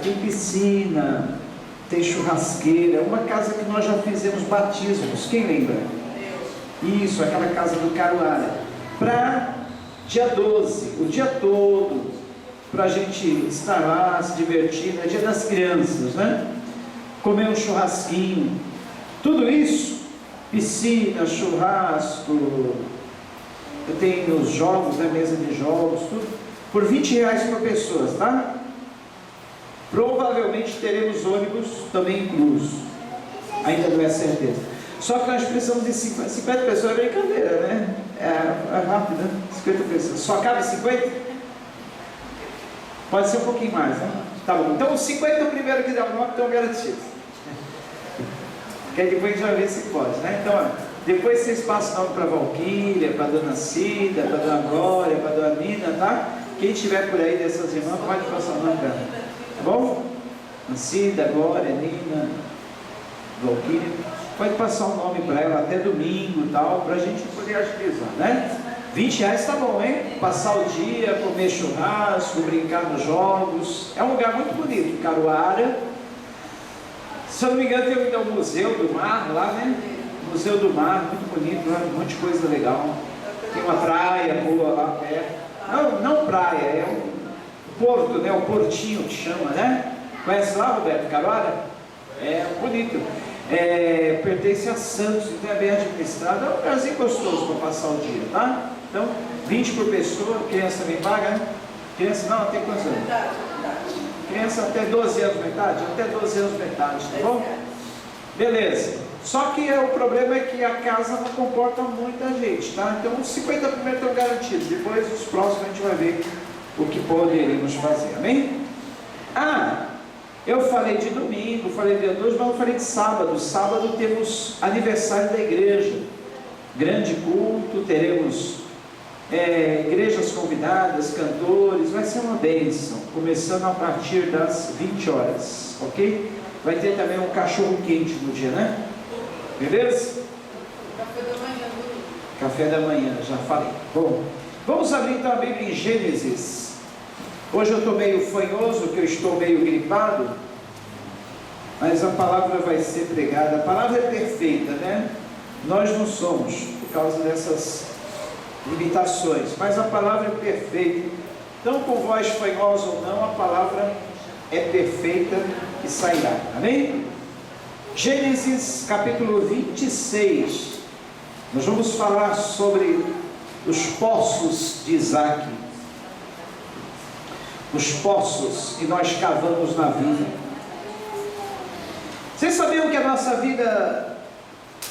tem piscina, tem churrasqueira, uma casa que nós já fizemos batismos, quem lembra? Isso, aquela casa do Caruara, para dia 12, o dia todo, para a gente estar lá, se divertir, é dia das crianças, né? Comer um churrasquinho, tudo isso, piscina, churrasco, tem os jogos, né, mesa de jogos, tudo, por R$20 por pessoa, tá? Provavelmente teremos ônibus também incluso, ainda não é certeza. Só que nós precisamos de 50 pessoas, é brincadeira, né? É rápido, né? 50 pessoas. Só cabe 50? Pode ser um pouquinho mais, né? Tá bom. Então os 50 primeiro que dá o nome estão garantidos. Porque aí depois a gente vai ver se pode, né? Então, ó, depois vocês passam o nome para a Valquíria, para a Dona Cida, para a Dona Glória, para a Dona Nina, tá? Quem estiver por aí dessas irmãs pode passar o nome para ela. Tá bom? Cida, Glória, Nina, Valquíria. Pode passar o nome para ela até domingo e tal, para a gente poder agilizar, né? R$20 tá bom, hein? Passar o dia, comer churrasco, brincar nos jogos. É um lugar muito bonito, Caruara. Se eu não me engano, tem ainda o Museu do Mar lá, né? Museu do Mar, muito bonito, né? Um monte de coisa legal. Tem uma praia boa lá perto. Não praia, é um porto, né? O portinho que chama, né? Conhece lá, Roberto, Caruara? É bonito. Pertence a Santos, então é bem administrado. É um lugarzinho gostoso para passar o dia, tá? Então, 20 por pessoa, criança também paga, né? Criança não, tem quantos anos? Criança até 12 anos metade? Até 12 anos metade, tá bom? Beleza. Só que o problema é que a casa não comporta muita gente, tá? Então os 50 primeiros estão garantidos, depois os próximos a gente vai ver o que poderíamos fazer, amém? Eu falei de domingo, falei de dia 2, mas não falei de sábado. Sábado temos aniversário da igreja, grande culto, teremos igrejas convidadas, cantores, vai ser uma bênção, começando a partir das 20 horas, ok? Vai ter também um cachorro quente no dia, né? Beleza? Café da manhã. Café da manhã, já falei. Bom, vamos abrir então a Bíblia em Gênesis. Hoje eu estou meio fanhoso, porque eu estou meio gripado, mas a palavra vai ser pregada. A palavra é perfeita, né? Nós não somos, por causa dessas limitações, mas a palavra é perfeita. Então, com voz fanhosa ou não, a palavra é perfeita e sairá. Amém? Gênesis capítulo 26. Nós vamos falar sobre os poços de Isaac. Os poços que nós cavamos na vida. Vocês sabiam que a nossa vida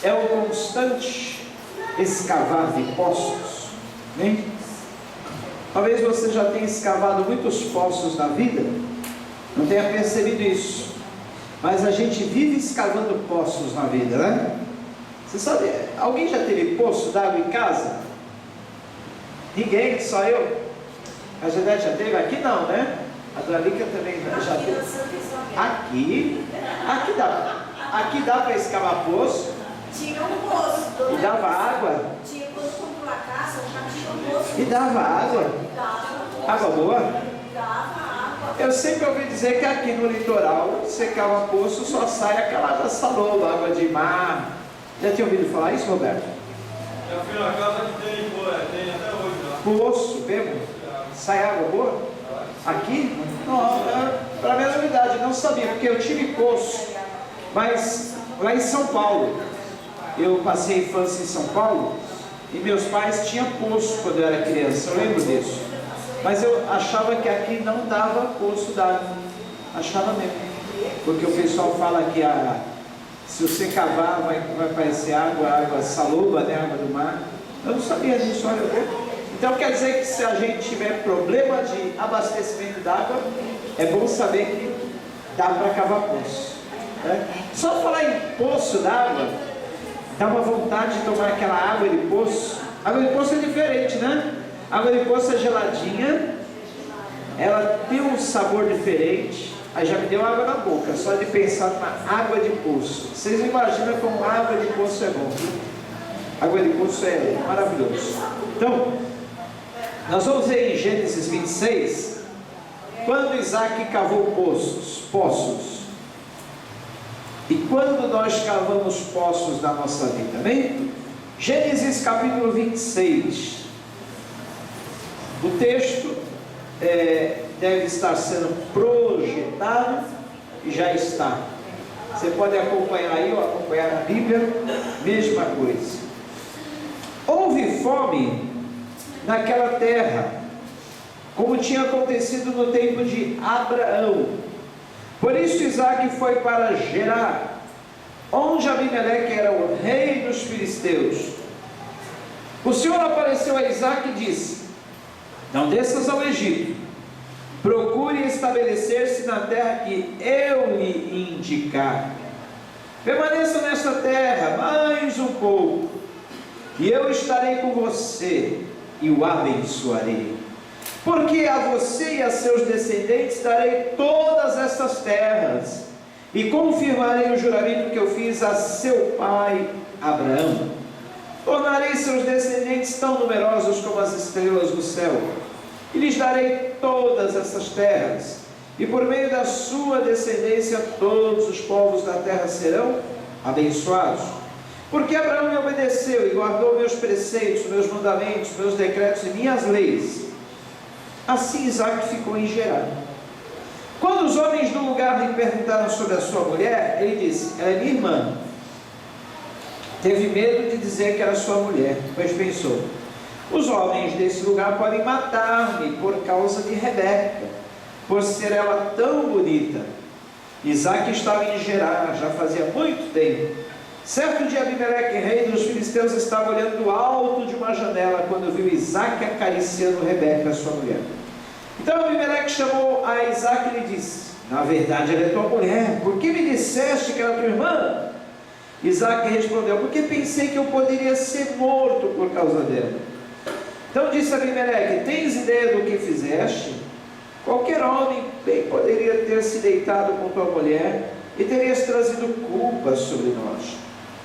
é um constante escavar de poços? Né? Talvez você já tenha escavado muitos poços na vida, não tenha percebido isso, mas a gente vive escavando poços na vida, né? Você sabe, alguém já teve poço d'água em casa? Ninguém, só eu. A Janete já teve? Aqui não, né? A Dalica também já teve. Aqui dá para escavar poço. Tinha um poço. E dava água. Tinha quando comprou a casa, já tinha um poço. E dava água. Água boa? Dava água. Eu sempre ouvi dizer que aqui no litoral, você cava poço, só sai aquela água salobra, água de mar. Já tinha ouvido falar isso, Roberto? Eu fui na casa que tem até hoje lá. Poço, mesmo? Sai água boa? Aqui? Não, para minha novidade, eu não sabia, porque eu tive poço, mas lá em São Paulo, eu passei a infância em São Paulo, e meus pais tinham poço quando eu era criança, eu lembro disso, mas eu achava que aqui não dava poço d'água, achava mesmo, porque o pessoal fala que se você cavar vai aparecer água salobra, né, água do mar. Eu não sabia disso, olha. Então quer dizer que se a gente tiver problema de abastecimento d'água, é bom saber que dá para cavar poço, né? Só falar em poço d'água, dá uma vontade de tomar aquela água de poço. Água de poço é diferente, né? Água de poço é geladinha, ela tem um sabor diferente. Aí já me deu água na boca, só de pensar na água de poço. Vocês imaginam como água de poço é bom, viu? Água de poço é maravilhoso. Então, nós vamos ver em Gênesis 26, quando Isaac cavou poços, e quando nós cavamos poços na nossa vida, amém? Gênesis capítulo 26, o texto deve estar sendo projetado, e já está. Você pode acompanhar aí, ou acompanhar na Bíblia, mesma coisa. Houve fome naquela terra, como tinha acontecido no tempo de Abraão. Por isso Isaac foi para Gerar, onde Abimeleque era o rei dos filisteus. O Senhor apareceu a Isaac e disse: não desças ao Egito, procure estabelecer-se na terra que eu lhe indicar. Permaneça nesta terra mais um pouco, e eu estarei com você e o abençoarei. Porque a você e a seus descendentes darei todas estas terras, e confirmarei o juramento que eu fiz a seu pai Abraão. Tornarei seus descendentes tão numerosos como as estrelas do céu, e lhes darei todas essas terras, e por meio da sua descendência todos os povos da terra serão abençoados. Porque Abraão me obedeceu e guardou meus preceitos, meus mandamentos, meus decretos e minhas leis. Assim Isaac ficou em Gerar. Quando os homens do lugar lhe perguntaram sobre a sua mulher, ele disse: ela é minha irmã. Teve medo de dizer que era sua mulher, pois pensou: os homens desse lugar podem matar-me por causa de Rebeca, por ser ela tão bonita. Isaac estava em Gerar, já fazia muito tempo. Certo dia Abimeleque, rei dos filisteus, estava olhando do alto de uma janela, quando viu Isaac acariciando Rebeca, sua mulher. Então Abimeleque chamou a Isaac e lhe disse: na verdade ela é tua mulher, por que me disseste que era tua irmã? Isaac respondeu: porque pensei que eu poderia ser morto por causa dela. Então disse Abimeleque: tens ideia do que fizeste? Qualquer homem bem poderia ter se deitado com tua mulher, e terias trazido culpa sobre nós.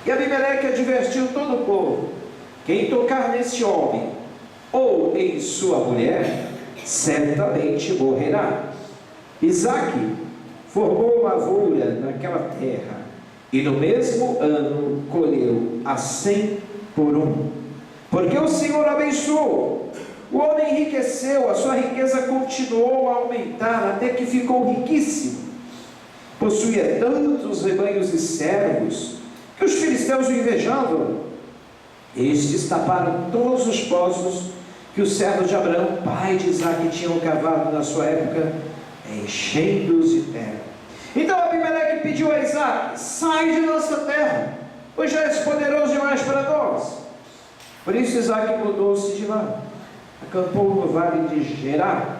E Abimeleque advertiu todo o povo: quem tocar nesse homem ou em sua mulher, certamente morrerá. Isaac formou lavoura naquela terra, e no mesmo ano colheu a 100 por 1. Porque o Senhor abençoou, o homem enriqueceu, a sua riqueza continuou a aumentar, até que ficou riquíssimo. Possuía tantos rebanhos e servos, que os filisteus o invejavam. Estes taparam todos os poços que os servos de Abraão, pai de Isaac, tinham cavado na sua época, enchendo-os de terra. Então Abimeleque pediu a Isaac: sai de nossa terra, pois já és poderoso demais para nós. Por isso Isaac mudou-se de lá, acampou no vale de Gerar,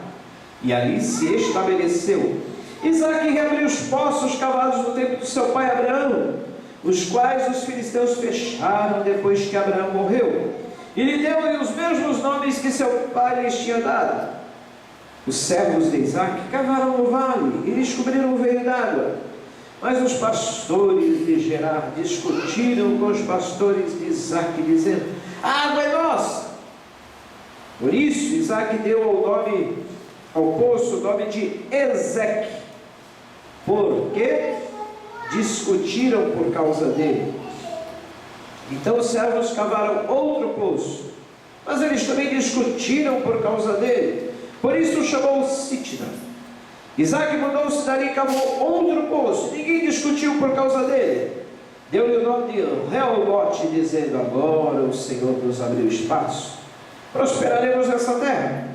e ali se estabeleceu. Isaac reabriu os poços cavados no tempo do seu pai Abraão, os quais os filisteus fecharam depois que Abraão morreu, e lhe deu os mesmos nomes que seu pai lhes tinha dado. Os servos de Isaac cavaram no vale e descobriram o veio d'água, mas os pastores de Gerar discutiram com os pastores de Isaac, dizendo: a água é nossa. Por isso Isaac deu ao poço o nome de Ezeque, porque discutiram por causa dele. Então os servos cavaram outro poço, mas eles também discutiram por causa dele. Por isso o chamou Sitna. Isaac mudou-se dali e cavou outro poço. Ninguém discutiu por causa dele. Deu-lhe o nome de Reobote, dizendo: agora o Senhor nos abriu espaço, prosperaremos nessa terra.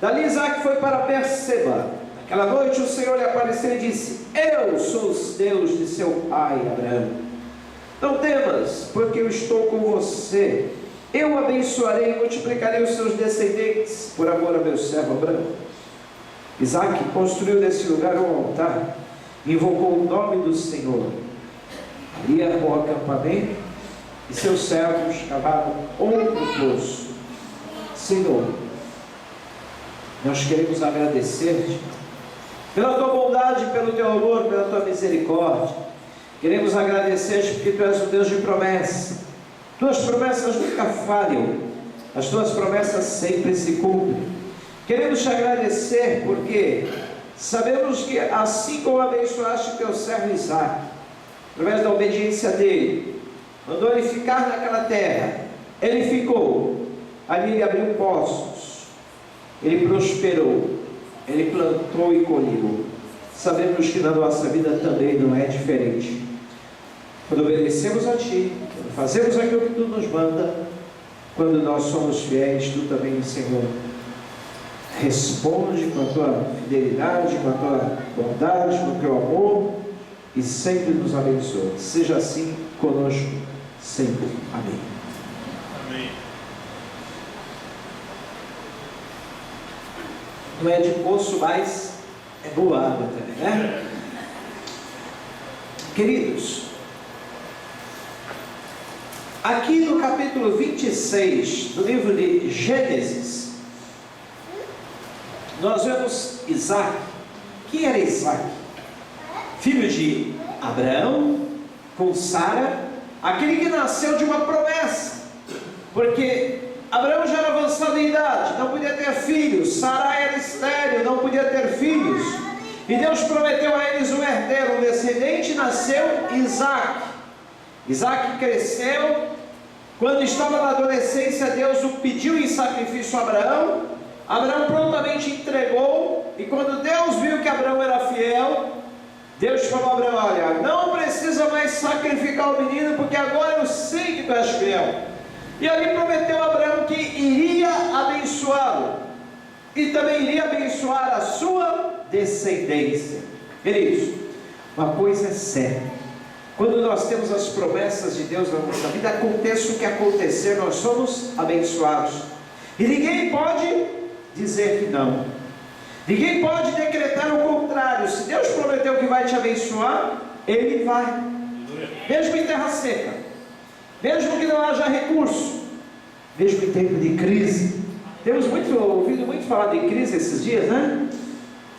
Dali Isaac foi para Berseba. Aquela noite o Senhor lhe apareceu e disse: eu sou o Deus de seu pai Abraão. Não temas, porque eu estou com você. Eu o abençoarei e multiplicarei os seus descendentes por amor a meu servo Abraão. Isaac construiu nesse lugar um altar, invocou o nome do Senhor. Ali armou o acampamento, e seus servos cavaram outro poço. Senhor, nós queremos agradecer-te pela tua bondade, pelo teu amor, pela tua misericórdia. Queremos agradecer-te porque tu és o Deus de promessa. Tuas promessas nunca falham, as tuas promessas sempre se cumprem. Queremos te agradecer porque Sabemos que assim como abençoaste teu servo Isaque, através da obediência dele, mandou ele ficar naquela terra, ele ficou, ali ele abriu poços, ele prosperou, ele plantou e colheu. Sabemos que na nossa vida também não é diferente. Quando obedecemos a Ti, quando fazemos aquilo que Tu nos manda, quando nós somos fiéis, Tu também, Senhor, responde com a Tua fidelidade, com a Tua bondade, com o Teu amor, e sempre nos abençoa. Seja assim conosco, sempre. Amém. Amém. Não é de poço, mas é boa água também, né? Queridos, aqui no capítulo 26 do livro de Gênesis, nós vemos Isaque. Quem era Isaque? Filho de Abraão com Sara, aquele que nasceu de uma promessa, porque Abraão já era avançado em idade, não podia ter filhos, Sara era estéril, não podia ter filhos, e Deus prometeu a eles um herdeiro, um descendente, e nasceu Isaque. Isaque cresceu. Quando estava na adolescência, Deus o pediu em sacrifício a Abraão. Abraão prontamente entregou, e quando Deus viu que Abraão era fiel, Deus falou a Abraão: olha, não precisa mais sacrificar o menino, porque agora eu sei que tu és fiel. E ali prometeu a Abraão que iria abençoá-lo, e também iria abençoar a sua descendência. Queridos, uma coisa é certa: quando nós temos as promessas de Deus na nossa vida, aconteça o que acontecer, nós somos abençoados, e ninguém pode dizer que não, ninguém pode decretar o contrário. Se Deus prometeu que vai te abençoar, Ele vai, mesmo em terra seca, mesmo que não haja recurso, mesmo em tempo de crise. Temos ouvido muito falar de crise esses dias, né?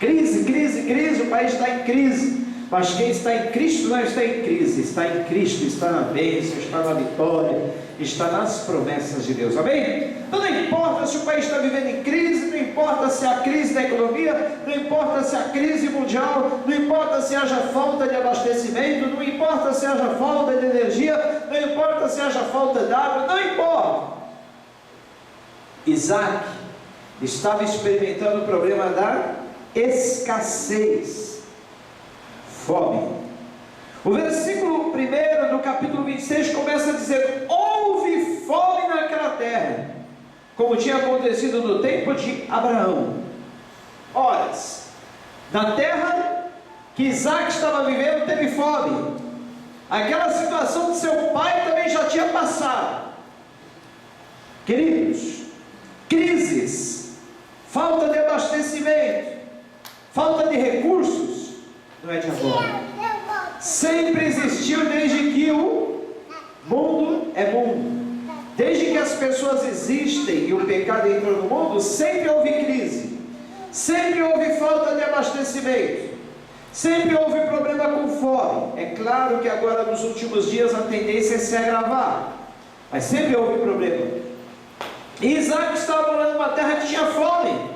Crise, crise, crise, o país está em crise. Mas quem está em Cristo não está em crise, está em Cristo, está na bênção, está na vitória, está nas promessas de Deus, amém? Então não importa se o país está vivendo em crise, não importa se há crise da economia, não importa se há crise mundial, não importa se haja falta de abastecimento, não importa se haja falta de energia, não importa se haja falta de água, não importa. Isaque estava experimentando o problema da escassez, fome. O versículo 1 do capítulo 26 começa a dizer: houve fome naquela terra, como tinha acontecido no tempo de Abraão. Ora, na terra que Isaque estava vivendo teve fome. Aquela situação de seu pai também já tinha passado. Queridos, crises, falta de abastecimento, falta de recursos, não é de agora, sempre existiu desde que o mundo é mundo. Desde que as pessoas existem e o pecado entrou no mundo, sempre houve crise, sempre houve falta de abastecimento, sempre houve problema com fome. É claro que agora nos últimos dias a tendência é se agravar, mas sempre houve problema. E Isaque estava morando numa terra que tinha fome,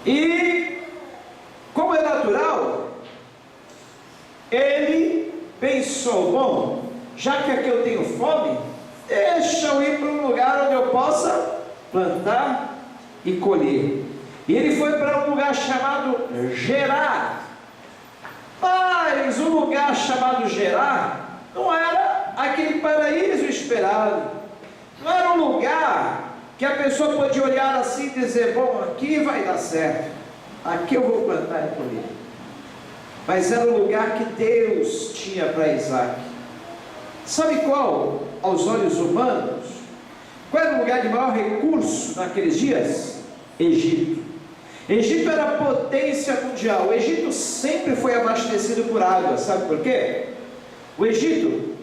e como é natural, ele pensou: bom, já que aqui eu tenho fome, deixa eu ir para um lugar onde eu possa plantar e colher. E ele foi para um lugar chamado Gerar. Mas o lugar chamado Gerar não era aquele paraíso esperado, não era um lugar que a pessoa podia olhar assim e dizer: bom, aqui vai dar certo, aqui eu vou plantar e colher. Mas era o lugar que Deus tinha para Isaque. Sabe qual? Aos olhos humanos, qual era o lugar de maior recurso naqueles dias? Egito. Egito era a potência mundial. O Egito sempre foi abastecido por água. Sabe por quê? O Egito,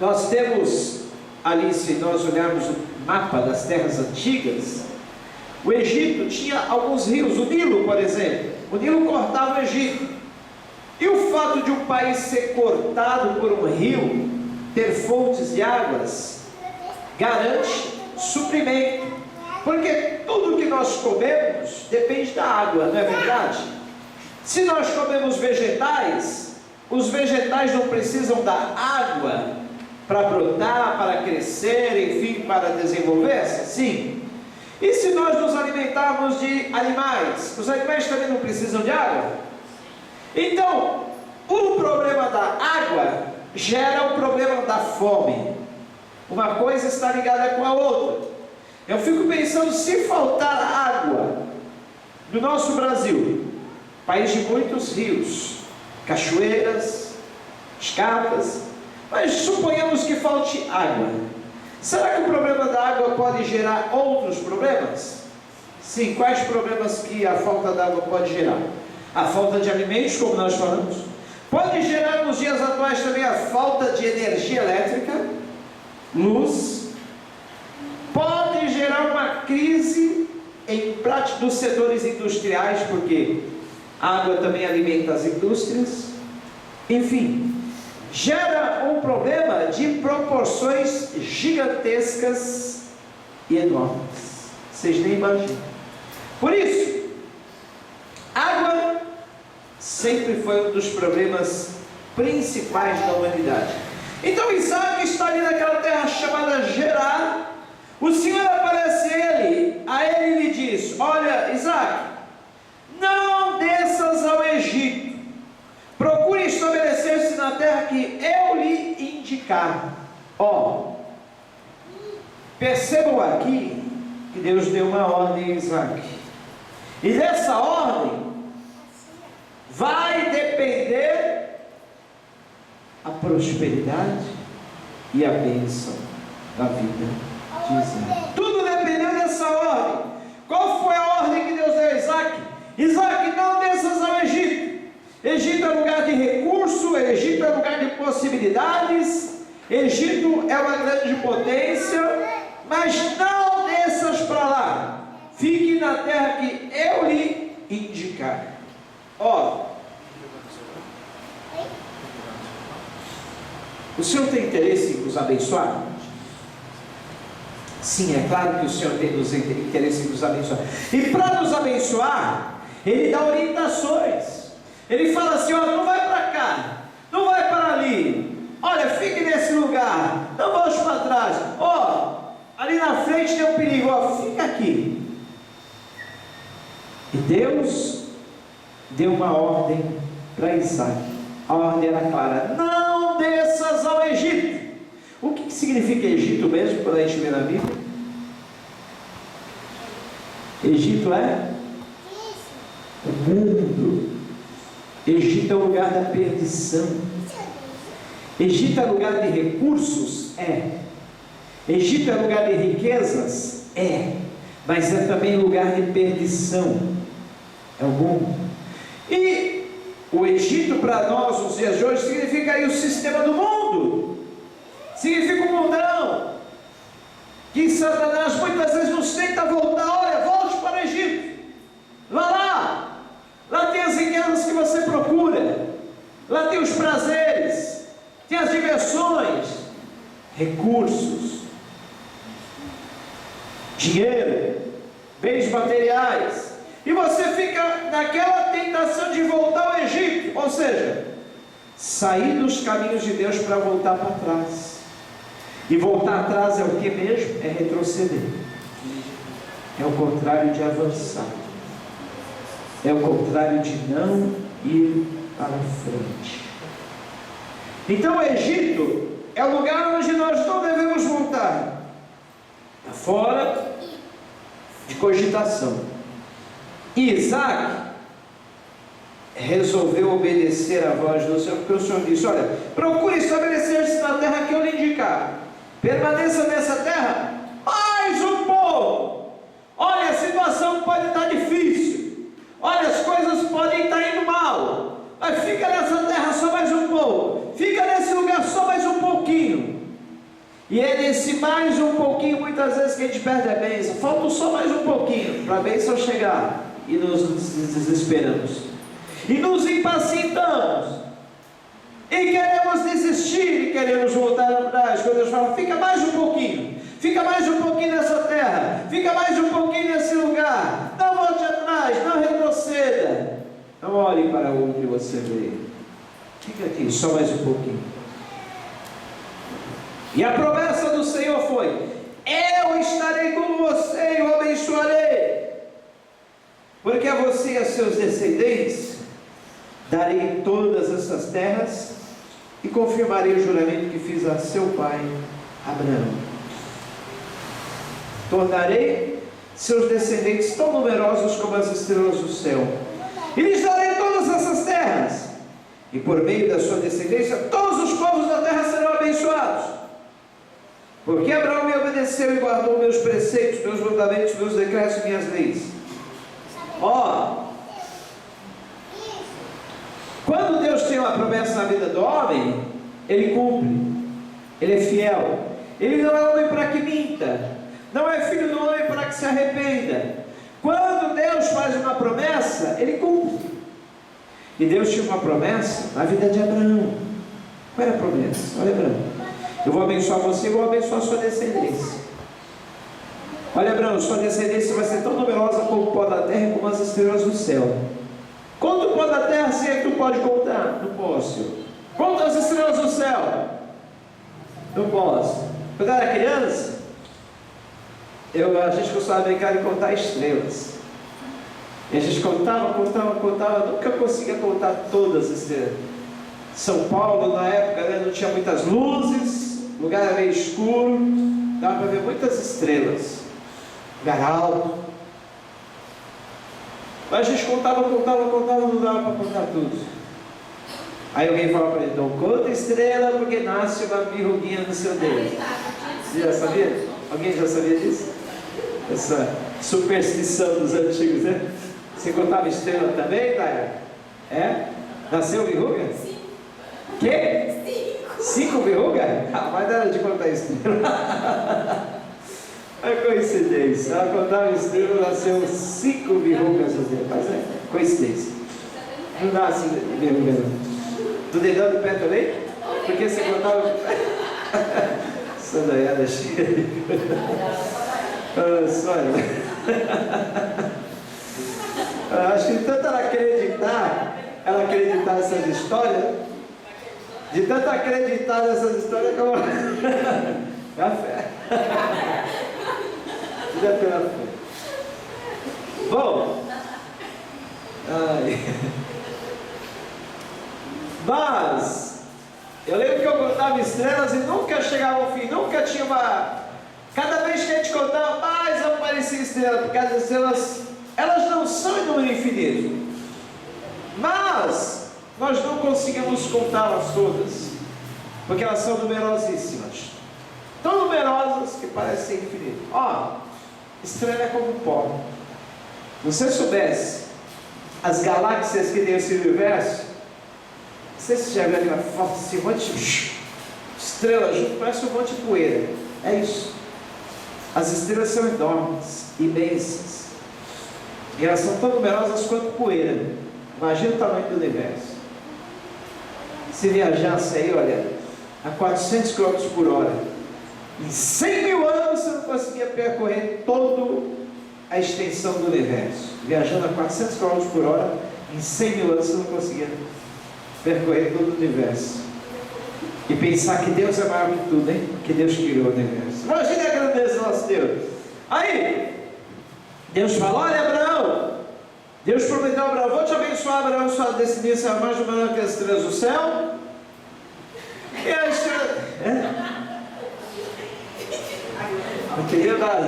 nós temos ali, se nós olharmos o mapa das terras antigas, o Egito tinha alguns rios. O Nilo, por exemplo, o Nilo cortava o Egito. E o fato de um país ser cortado por um rio, ter fontes de águas, garante suprimento, Porque tudo que nós comemos depende da água, não é verdade? Se nós comemos vegetais, os vegetais não precisam da água para brotar, para crescer, enfim, para desenvolver-se? Sim. E se nós nos alimentarmos de animais, os animais também não precisam de água? Então, o problema da água gera o problema da fome. Uma coisa está ligada com a outra. Eu fico pensando, se faltar água no nosso Brasil, país de muitos rios, cachoeiras, escapas, mas suponhamos que falte água. Será que o problema da água pode gerar outros problemas? Sim, quais problemas que a falta d'água pode gerar? A falta de alimentos, como nós falamos. Pode gerar nos dias atuais também a falta de energia elétrica, luz. Pode gerar uma crise em prática dos setores industriais, porque a água também alimenta as indústrias. Enfim, gera um problema de proporções gigantescas e enormes. Vocês nem imaginam. Por isso, água sempre foi um dos problemas principais da humanidade. Então Isaac está ali naquela terra chamada Gerar. O Senhor aparece a ele lhe diz: olha, Isaac, não desças ao Egito, procure estabelecer-se na terra que eu lhe indicar. Percebam aqui que Deus deu uma ordem a Isaac, e dessa ordem vai depender a prosperidade e a bênção da vida de Isaac. Tudo dependeu dessa ordem. Qual foi a ordem que Deus deu a Isaac? Isaac, não desças ao Egito. Egito é lugar de recurso, Egito é lugar de possibilidades, Egito é uma grande potência, mas não desças para lá. Fique na terra que eu lhe indicar. O Senhor tem interesse em nos abençoar? Sim, é claro que o Senhor tem interesse em nos abençoar. E para nos abençoar, Ele dá orientações. Ele fala assim: não vai para cá, não vai para ali, olha, fique nesse lugar, não volte para trás, ali na frente tem um perigo, fica aqui. E Deus deu uma ordem para Isaac. A ordem era clara: não desças ao Egito. O que significa Egito mesmo, quando a gente vê na Bíblia? Egito é o mundo. Egito é o lugar da perdição. Egito é lugar de recursos? Egito é lugar de riquezas? Mas é também lugar de perdição. É o mundo. E o Egito para nós, nos dias de hoje, significa aí o sistema do mundo. Significa um mundão, que Satanás muitas vezes nos tenta voltar. Olha, volte para o Egito, vá lá tem as riquezas que você procura, lá tem os prazeres, tem as diversões, recursos, dinheiro, bens materiais, e você fica naquela tentação de voltar ao Egito, ou seja, sair dos caminhos de Deus para voltar para trás. E voltar atrás é o que mesmo? É retroceder. É o contrário de avançar. É o contrário de não ir para frente. Então o Egito é o lugar onde nós não devemos voltar. Está fora de cogitação. E Isaac resolveu obedecer a voz do Senhor, porque o Senhor disse: olha, procure estabelecer-se na terra que eu lhe indicar. Permaneça nessa terra mais um pouco. Olha, a situação pode estar difícil, olha, as coisas podem estar indo mal, mas fica nessa terra só mais um pouco, fica nesse lugar só mais um pouquinho. E é nesse mais um pouquinho muitas vezes que a gente perde a bênção. Falta só mais um pouquinho para a bênção chegar, e nos desesperamos e nos impacientamos e queremos desistir e queremos voltar atrás. Quando Deus fala: fica mais um pouquinho, Fica mais um pouquinho nessa terra. Fica mais um pouquinho nesse lugar. Não volte atrás, não retroceda. Não olhe para onde você veio. Fica aqui, só mais um pouquinho. E a promessa do Senhor foi: eu estarei com você e o abençoarei. Porque a você e a seus descendentes darei todas essas terras e confirmarei o juramento que fiz a seu pai Abraão. Tornarei seus descendentes tão numerosos como as estrelas do céu, e lhes darei todas essas terras, e por meio da sua descendência todos os povos da terra serão abençoados. Porque Abraão me obedeceu e guardou meus preceitos, meus mandamentos, meus decretos e minhas leis. Quando Deus tem uma promessa na vida do homem, Ele cumpre. Ele é fiel. Ele não é homem para que minta, não é filho do homem para que se arrependa. Quando Deus faz uma promessa, Ele cumpre. E Deus tinha uma promessa na vida de Abraão. Qual era a promessa? Olha, Abraão, eu vou abençoar você e vou abençoar a sua descendência. Olha, Abraão, sua descendência vai ser tão numerosa como o pó da terra e como as estrelas do céu. Conta o pó da terra, se é que tu pode contar? Não posso. Conta as estrelas do céu? Não posso. Quando eu era criança, a gente costumava brincar de contar estrelas. E a gente contava, nunca conseguia contar todas as estrelas. São Paulo, na época, né, não tinha muitas luzes, o lugar era meio escuro, dava para ver muitas estrelas, lugar alto. Mas a gente contava, não dava para contar tudo. Aí alguém fala para ele: não conta estrela porque nasce uma pirruguinha no seu dedo. Você já sabia? Alguém já sabia disso? Essa superstição dos antigos, né? Você contava estrela também, Taia? É? Nasceu verruga? Sim. Quê? 5 verrugas? Ah, mas não era de contar estrela. É coincidência. Ela contava estrela, nasceu 5 verrugas. Mas é coincidência. Não nasce verruga, não. Do dedão do pé também? Porque você contava. Essa danhada cheia de. Acho que tanto ela acreditar nessas histórias, de tanto acreditar nessas histórias, que ela. É a fé. Já tem a fé. Bom. Mas eu lembro que eu contava estrelas e nunca chegava ao fim, nunca tinha uma. Cada vez que a gente contava, mais aparecia estrela, porque as estrelas, elas não são em número infinito, mas nós não conseguimos contá-las todas, porque elas são numerosíssimas, tão numerosas que parecem infinito. Estrela é como pó. Se você soubesse as galáxias que tem esse universo, não sei se você já viu aquela foto, assim, um monte de estrelas junto, parece um monte de poeira. É isso. As estrelas são enormes, imensas, e elas são tão numerosas quanto poeira. Imagina o tamanho do universo. Se viajasse aí, olha, a 400 km por hora, em 100 mil anos você não conseguia percorrer toda a extensão do universo. Viajando a 400 km por hora, em 100 mil anos você não conseguia percorrer todo o universo. E pensar que Deus é maior que tudo, hein? Que Deus criou o universo. Imagine a grandeza do nosso Deus. Aí, Deus falou: olha, Abraão, Deus prometeu a Abraão: vou te abençoar, Abraão, sua descendência é mais numerosa que as estrelas do céu. E a estrela. Não queria dar.